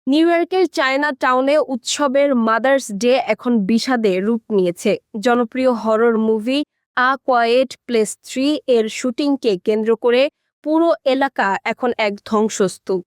New ইয়র্কের China টাউনে উৎসবের মাদার্স ডে এখন বিষাদে রূপ নিয়েছে। জনপ্রিয় হরর মুভি আ কোয়েট প্লেস 3 এর শুটিংকে কেন্দ্র করে পুরো এলাকা এখন এক ধ্বংসস্তূপ।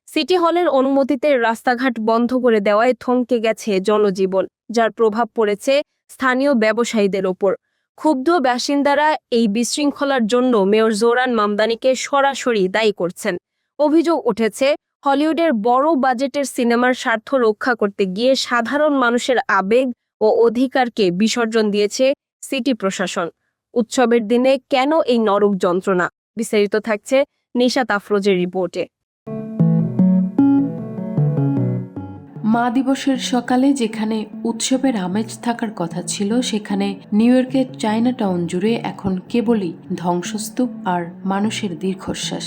সিটি হলের অনুমতিতে রাস্তাঘাট বন্ধ করে দেওয়ায় থমকে গেছে জনজীবন, যার প্রভাব পড়েছে স্থানীয় ব্যবসায়ীদের ওপর। ক্ষুব্ধ বাসিন্দারা এই বিশৃঙ্খলার জন্য মেয়র জোরান মামদানিকে সরাসরি দায়ী করছেন। অভিযোগ উঠেছে, হলিউডের বড় বাজেটের সিনেমার স্বার্থ রক্ষা করতে গিয়ে সাধারণ মানুষের আবেগ ও অধিকারকে বিসর্জন দিয়েছে সিটি প্রশাসন। উৎসবের দিনে কেন এই নরক যন্ত্রণা? বিস্তারিত থাকছে নিশাত আফরোজের রিপোর্টে। মা দিবসের সকালে যেখানে উৎসবের আমেজ থাকার কথা ছিল, সেখানে নিউ ইয়র্কের চায়না টাউন জুড়ে এখন কেবলই ধ্বংসস্তূপ আর মানুষের দীর্ঘশ্বাস।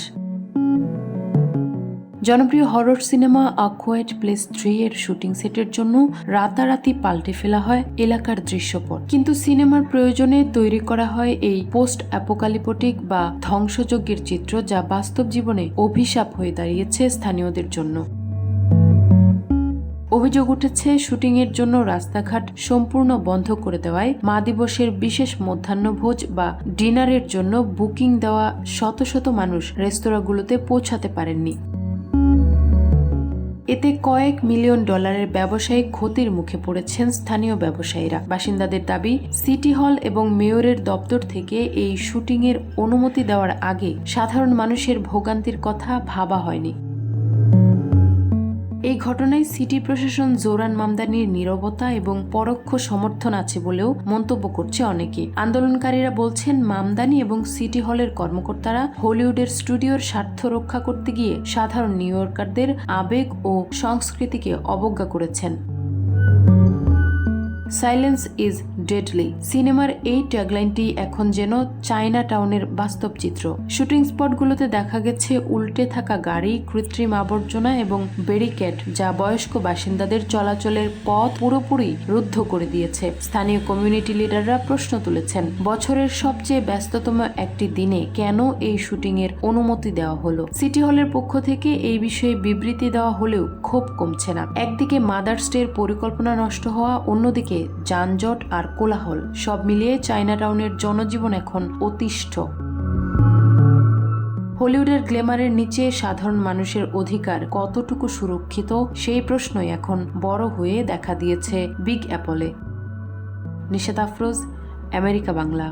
জনপ্রিয় হরর সিনেমা আ কোয়েট প্লেস 3 এর শুটিং সেটের জন্য রাতারাতি পাল্টে ফেলা হয় এলাকার দৃশ্যপট। কিন্তু সিনেমার প্রয়োজনে তৈরি করা হয় এই পোস্ট অ্যাপোকালিপটিক বা ধ্বংসযজ্ঞের চিত্র, যা বাস্তব জীবনে অভিশাপ হয়ে দাঁড়িয়েছে স্থানীয়দের জন্য। অভিযোগ উঠেছে, শুটিংয়ের জন্য রাস্তাঘাট সম্পূর্ণ বন্ধ করে দেওয়ায় মা দিবসের বিশেষ মধ্যাহ্নভোজ বা ডিনারের জন্য বুকিং দেওয়া শত শত মানুষ রেস্তোরাঁগুলোতে পৌঁছাতে পারেননি। এতে কয়েক মিলিয়ন ডলারের ব্যবসায়িক ক্ষতির মুখে পড়েছেন স্থানীয় ব্যবসায়ীরা। বাসিন্দাদের দাবি, সিটি হল এবং মেয়রের দপ্তর থেকে এই শুটিংয়ের অনুমতি দেওয়ার আগে সাধারণ মানুষের ভোগান্তির কথা ভাবা হয়নি। এই ঘটনায় সিটি প্রশাসন জোরান মামদানির নীরবতা এবং পরোক্ষ সমর্থন আছে বলেও মন্তব্য করছে অনেকে। আন্দোলনকারীরা বলছেন, মামদানি এবং সিটি হলের কর্মকর্তারা হলিউডের স্টুডিওর স্বার্থ রক্ষা করতে গিয়ে সাধারণ নিউ ইয়র্কারদের আবেগ ও সংস্কৃতিকে অবজ্ঞা করেছেন। সাইলেন্স ইজ ডেডলি সিনেমার এই ট্যাগলাইনটি এখন যেন চায়না টাউনের বাস্তব চিত্র। শুটিং স্পটগুলোতে দেখা গেছে উল্টে থাকা গাড়ি, কৃত্রিম আবর্জনা এবং ব্যারিকেড, যা বয়স্ক বাসিন্দাদের চলাচলের পথ পুরোপুরি রুদ্ধ করে দিয়েছে। স্থানীয় কমিউনিটি লিডাররা প্রশ্ন তুলেছেন, বছরের সবচেয়ে ব্যস্ততম একটি দিনে কেন এই শুটিংয়ের অনুমতি দেওয়া হলো? সিটি হলের পক্ষ থেকে এই বিষয়ে বিবৃতি দেওয়া হলেও ক্ষোভ কমছে না। একদিকে মাদার্স ডের পরিকল্পনা নষ্ট হওয়া, অন্যদিকে যানজট আর কোলাহল, সব মিলিয়ে চায়না টাউনের জনজীবন এখন অতিষ্ঠ। হলিউডের গ্ল্যামারের নিচে সাধারণ মানুষের অধিকার কতটুকু সুরক্ষিত, সেই প্রশ্নই এখন বড় হয়ে দেখা দিয়েছে বিগ অ্যাপলে। নিশাত আফরোজ, আমেরিকা বাংলা।